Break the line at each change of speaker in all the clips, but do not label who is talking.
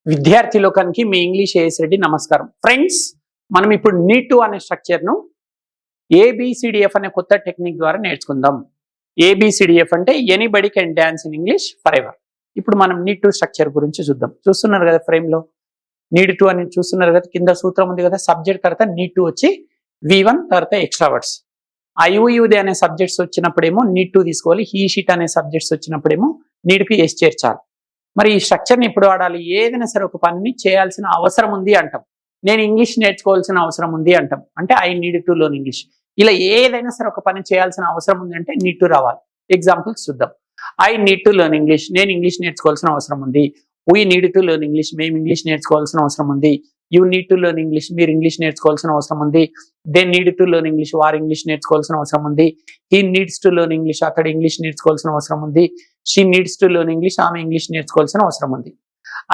విద్యార్థి లోకానికి మీ English as Reddy నమస్కారం. ఫ్రెండ్స్, మనం ఇప్పుడు నీట్ అనే స్ట్రక్చర్ను ఏబిసిడిఎఫ్ అనే కొత్త టెక్నిక్ ద్వారా నేర్చుకుందాం. ఏబిసిడిఎఫ్ అంటే anybody can dance in English for ever. ఇప్పుడు మనం నీట్ స్ట్రక్చర్ గురించి చూద్దాం. చూస్తున్నారు కదా ఫ్రేమ్లో నీడ్ టు అని చూస్తున్నారు కదా, కింద సూత్రం ఉంది కదా, సబ్జెక్ట్ తర్వాత నీడ్ టు వచ్చి V1 తర్వాత ఎక్స్ట్రా వర్డ్స్. ఐయుది అనే సబ్జెక్ట్స్ వచ్చినప్పుడేమో నీడ్ టు తీసుకోవాలి, హీ షీట్ అనే సబ్జెక్ట్స్ వచ్చినప్పుడేమో నీడ్కి ఎస్ చేర్చాలి. మరి ఈ స్ట్రక్చర్ని ఎప్పుడు వాడాలి? ఏదైనా సరే ఒక పనిని చేయాల్సిన అవసరం ఉంది అంటాం, నేను ఇంగ్లీష్ నేర్చుకోవాల్సిన అవసరం ఉంది అంటాం, అంటే I need to learn English. ఇలా ఏదైనా సరే ఒక పని చేయాల్సిన అవసరం ఉంది అంటే నీడ్ టు రావాలి. ఎగ్జాంపుల్స్ చూద్దాం. I need to learn English, నేను ఇంగ్లీష్ నేర్చుకోవాల్సిన అవసరం ఉంది. We need to learn English, మేము ఇంగ్లీష్ నేర్చుకోవాల్సిన అవసరం ఉంది. You need to learn English, మీరు ఇంగ్లీష్ నేర్చుకోవాల్సిన అవసరం ఉంది. They need to learn English, వారు ఇంగ్లీష్ నేర్చుకోవాల్సిన అవసరం ఉంది. He needs to learn English, అతడు ఇంగ్లీష్ నేర్చుకోవాల్సిన అవసరం ఉంది. She needs to learn English, ఆమె ఇంగ్లీష్ నేర్చుకోవాల్సిన అవసరం ఉంది.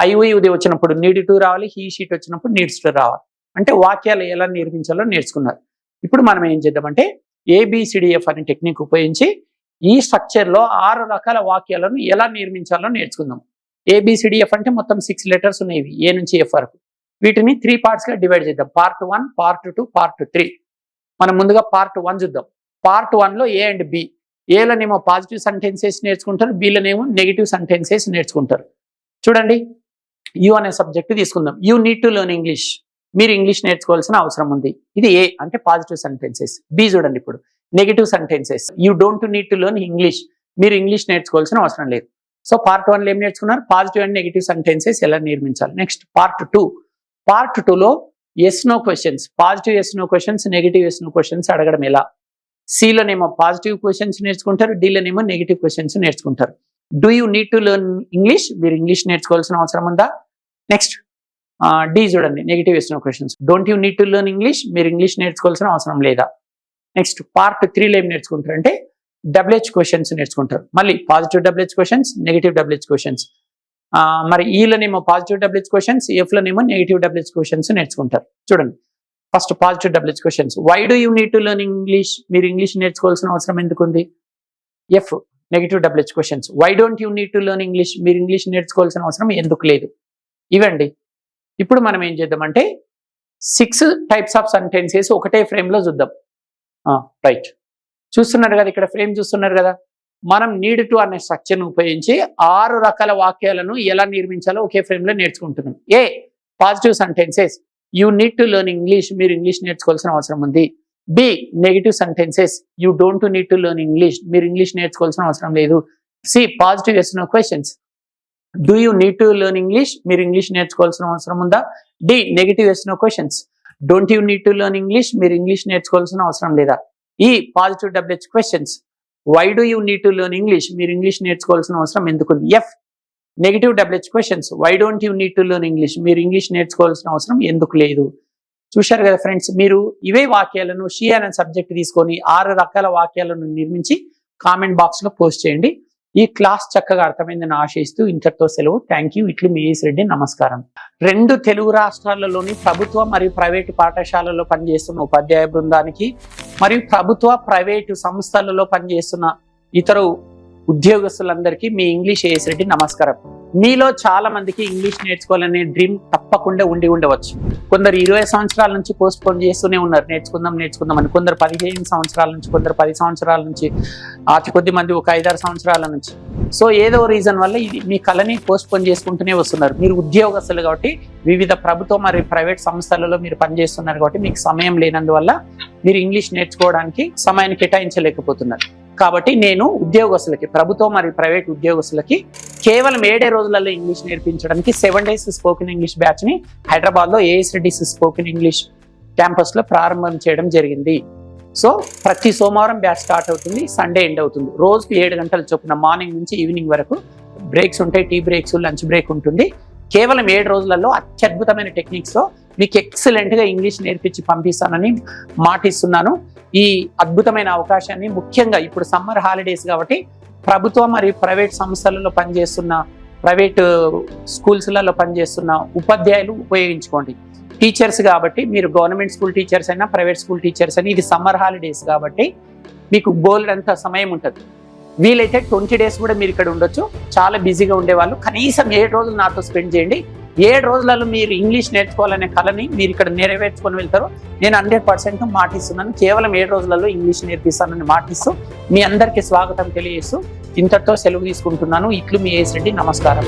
ఐయుది వచ్చినప్పుడు నీడ్ టు రావాలి, హీ షీట్ వచ్చినప్పుడు నీడ్స్ టు రావాలి. అంటే వాక్యాలు ఎలా నిర్మించాలో నేర్చుకున్నారు. ఇప్పుడు మనం ఏం చేద్దామంటే ఏబిసిడిఎఫ్ అనే టెక్నిక్ ఉపయోగించి ఈ స్ట్రక్చర్లో 6 రకాల వాక్యాలను ఎలా నిర్మించాలో నేర్చుకుందాం. ఏబిసిడిఎఫ్ అంటే మొత్తం 6 లెటర్స్ ఉన్నాయి, ఏ నుంచి ఎఫ్ వరకు. వీటిని 3 పార్ట్స్గా డివైడ్ చేద్దాం. Part 1, part 2, part 3. మనం ముందుగా పార్ట్ 1 చూద్దాం. పార్ట్ 1లో ఏ అండ్ బి. ఏలోనేమో పాజిటివ్ సెంటెన్సెస్ నేర్చుకుంటారు, బిలోనేమో నెగిటివ్ సెంటెన్సెస్ నేర్చుకుంటారు. చూడండి, యూ అనే సబ్జెక్ట్ తీసుకుందాం. You need to learn English, మీరు ఇంగ్లీష్ నేర్చుకోవాల్సిన అవసరం ఉంది. ఇది ఏ అంటే పాజిటివ్ సెంటెన్సెస్. బి చూడండి, ఇప్పుడు negative sentences. You don't need to learn English, మీరు ఇంగ్లీష్ నేర్చుకోవాల్సిన అవసరం లేదు. సో పార్ట్ 1లో ఏం నేర్చుకున్నారు? పాజిటివ్ అండ్ నెగిటివ్ సెంటెన్సెస్ ఎలా నిర్మించాలి. Next part 2. పార్ట్ 2లో yes no questions, positive yes no questions, negative yes no questions అడగడం ఎలా. సిలోనేమో పాజిటివ్ క్వశ్చన్స్ నేర్చుకుంటారు, డిలోనేమో నెగిటివ్ క్వశ్చన్స్ నేర్చుకుంటారు. Do you need to learn English, మీరు ఇంగ్లీష్ నేర్చుకోవాల్సిన అవసరం ఉందా. నెక్స్ట్ డి చూడండి, negative yes no questions. Don't you need to learn English, మీరు ఇంగ్లీష్ నేర్చుకోవాల్సిన అవసరం లేదా. నెక్స్ట్ పార్ట్ 3లో ఏం నేర్చుకుంటారు అంటే డబ్ల్యూహెచ్ క్వశ్చన్స్ నేర్చుకుంటారు. మళ్ళీ positive WH questions, negative WH questions. మరి ఈలోనేమో పాజిటివ్ డబ్ల్యూహెచ్ క్వశ్చన్స్, ఎఫ్లోనేమో నెగిటివ్ డబ్ల్యూహెచ్ క్వశ్చన్స్ నేర్చుకుంటారు. చూడండి, first positive WH questions. Why do you need to learn English, మీరు ఇంగ్లీష్ నేర్చుకోవాల్సిన అవసరం ఎందుకుంది. F negative WH questions. Why don't you need to learn English, మీరు ఇంగ్లీష్ నేర్చుకోవాల్సిన అవసరం ఎందుకు లేదు. ఇవండి. ఇప్పుడు మనం ఏం చేద్దామంటే 6 టైప్స్ ఆఫ్ సెంటెన్సెస్ ఒకటే ఫ్రేమ్లో చూద్దాం. రైట్, చూస్తున్నారు కదా, ఇక్కడ ఫ్రేమ్ చూస్తున్నారు కదా. మనం నీడ్ టు అనే స్ట్రక్చర్ను ఉపయోగించి 6 రకాల వాక్యాలను ఎలా నిర్మించాలో ఒకే ఫ్రేమ్లో నేర్చుకుంటున్నాం. A positive sentences, you need to learn English, మీరు ఇంగ్లీష్ నేర్చుకోవాల్సిన అవసరం ఉంది. B negative sentences, you don't need to learn English, మీరు ఇంగ్లీష్ నేర్చుకోవాల్సిన అవసరం లేదు. C positive yes no questions, do you need to learn English, మీరు ఇంగ్లీష్ నేర్చుకోవాల్సిన అవసరం ఉందా. D negative yes no questions, don't you need to learn English, మీరు English నేర్చుకోవాల్సిన అవసరం లేదా. E positive WH questions, why do you need to learn English, మీరు English నేర్చుకోవాల్సిన అవసరం ఎందుకుంది. F negative WH questions, why don't you need to learn English, మీరు English నేర్చుకోవాల్సిన అవసరం ఎందుకు లేదు. చూశారు కదా ఫ్రెండ్స్, మీరు ఇవే వాక్యాలను షీ అనే సబ్జెక్ట్ తీసుకొని 6 రకాల వాక్యాలను నిర్మించి కామెంట్ బాక్స్లో పోస్ట్ చేయండి. ఈ క్లాస్ చక్కగా అర్థమైందని ఆశిస్తూ ఇంతటితో సెలవు. Thank you. ఇట్లు మీ ఏఎస్ రెడ్డి, నమస్కారం. 2 తెలుగు రాష్ట్రాలలోని ప్రభుత్వ మరియు ప్రైవేటు పాఠశాలలో పనిచేస్తున్న ఉపాధ్యాయ బృందానికి మరియు ప్రభుత్వ ప్రైవేటు సంస్థలలో పనిచేస్తున్న ఇతర ఉద్యోగస్తులందరికీ మీ ఇంగ్లీష్ ఏఎస్ రెడ్డి నమస్కారం. మీలో చాలా మందికి ఇంగ్లీష్ నేర్చుకోవాలనే డ్రీమ్ తప్పకుండా ఉండవచ్చు. కొందరు 20 సంవత్సరాల నుంచి పోస్ట్ పోన్ చేస్తూనే ఉన్నారు, నేర్చుకుందాం అని. కొందరు 15 సంవత్సరాల నుంచి, కొందరు 10 సంవత్సరాల నుంచి, అతి కొద్ది మంది ఒక 5-6 సంవత్సరాల నుంచి. సో ఏదో రీజన్ వల్ల ఇది మీ కళని పోస్ట్ పోన్ చేసుకుంటూనే వస్తున్నారు. మీరు ఉద్యోగస్తులు కాబట్టి వివిధ ప్రభుత్వ మరియు ప్రైవేట్ సంస్థలలో మీరు పనిచేస్తున్నారు కాబట్టి మీకు సమయం లేనందువల్ల మీరు ఇంగ్లీష్ నేర్చుకోవడానికి సమయాన్ని కేటాయించలేకపోతున్నారు. కాబట్టి నేను ఉద్యోగస్తులకి, ప్రభుత్వ మరియు ప్రైవేట్ ఉద్యోగస్తులకి కేవలం 7 రోజులలో ఇంగ్లీష్ నేర్పించడానికి 7 days స్పోకెన్ ఇంగ్లీష్ బ్యాచ్ని హైదరాబాద్లో ఏఎస్ రెడ్డి స్పోకెన్ ఇంగ్లీష్ క్యాంపస్లో ప్రారంభం చేయడం జరిగింది. సో ప్రతి సోమవారం బ్యాచ్ స్టార్ట్ అవుతుంది, సండే ఎండ్ అవుతుంది. రోజుకు 7 గంటల చొప్పున మార్నింగ్ నుంచి ఈవినింగ్ వరకు బ్రేక్స్ ఉంటాయి, టీ బ్రేక్స్, లంచ్ బ్రేక్ ఉంటుంది. కేవలం 7 రోజులలో అత్యద్భుతమైన టెక్నిక్స్తో మీకు ఎక్సలెంట్గా ఇంగ్లీష్ నేర్పించి పంపిస్తానని మాటిస్తున్నాను. ఈ అద్భుతమైన అవకాశాన్ని ముఖ్యంగా ఇప్పుడు సమ్మర్ హాలిడేస్ కాబట్టి ప్రభుత్వ మరియు ప్రైవేట్ సంస్థలలో పనిచేస్తున్న, ప్రైవేట్ స్కూల్స్లలో పనిచేస్తున్న ఉపాధ్యాయులు ఉపయోగించుకోండి. టీచర్స్ కాబట్టి మీరు గవర్నమెంట్ స్కూల్ టీచర్స్ అయినా, ప్రైవేట్ స్కూల్ టీచర్స్ అయినా, ఇది సమ్మర్ హాలిడేస్ కాబట్టి మీకు బోల్డ్ అంత సమయం ఉంటుంది. వీలైతే 20 days కూడా మీరు ఇక్కడ ఉండొచ్చు. చాలా బిజీగా ఉండేవాళ్ళు కనీసం 7 రోజులు నాతో స్పెండ్ చేయండి. 7 రోజులలో మీరు ఇంగ్లీష్ నేర్చుకోవాలనే కళని మీరు ఇక్కడ నెరవేర్చుకొని వెళ్తారు. నేను 100% మాటిస్తున్నాను. కేవలం 7 రోజులలో ఇంగ్లీష్ నేర్పిస్తానని మాటిస్తూ మీ అందరికీ స్వాగతం తెలియజేస్తూ ఇంతటితో సెలవు తీసుకుంటున్నాను. ఇట్లు మీ ఏఎస్ రెడ్డి. నమస్కారం.